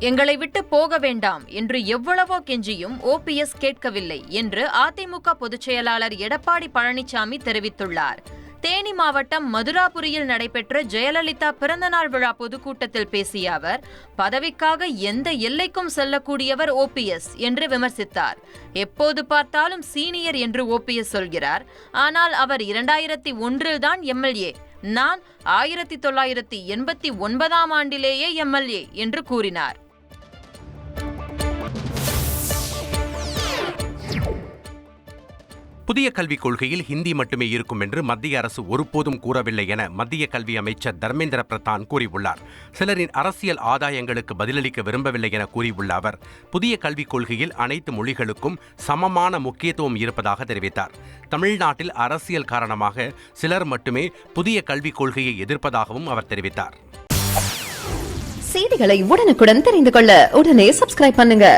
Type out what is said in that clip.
எங்களை விட்டு போக வேண்டாம் என்று எவ்வளவோ கெஞ்சியும் ஓபிஎஸ் கேட்கவில்லை என்று அதிமுக பொதுச் செயலாளர் எடப்பாடி பழனிசாமி தெரிவித்துள்ளார். தேனி மாவட்டம் மதுராபுரியில் நடைபெற்ற ஜெயலலிதா பிறந்தநாள் விழா பொதுக்கூட்டத்தில் பேசிய அவர், பதவிக்காக எந்த எல்லைக்கும் செல்லக்கூடியவர் ஓபிஎஸ் என்று விமர்சித்தார். எப்போது பார்த்தாலும் சீனியர் என்று ஓபிஎஸ் சொல்கிறார். ஆனால் அவர் 2001 தான் எம்எல்ஏ. நான் 1989 ஆண்டிலேயே எம்எல்ஏ என்று கூறினார். புதிய கல்விக் கொள்கையில் ஹிந்தி மட்டுமே இருக்கும் என்று மத்திய அரசு ஒருபோதும் கூறவில்லை என மத்திய கல்வி அமைச்சர் தர்மேந்திர பிரதான் கூறியுள்ளார். சிலரின் அரசியல் ஆதாயங்களுக்கு பதிலளிக்க விரும்பவில்லை என கூறியுள்ள அவர், புதிய கல்விக் கொள்கையில் அனைத்து மொழிகளுக்கும் சமமான முக்கியத்துவம் இருப்பதாக தெரிவித்தார். தமிழ்நாட்டில் அரசியல் காரணமாக சிலர் மட்டுமே புதிய கல்விக் கொள்கையை எதிர்ப்பதாகவும் அவர் தெரிவித்தார். செய்திகளை உடனுக்குடன் தெரிந்து கொள்ள உடனே சப்ஸ்கிரைப் பண்ணுங்க.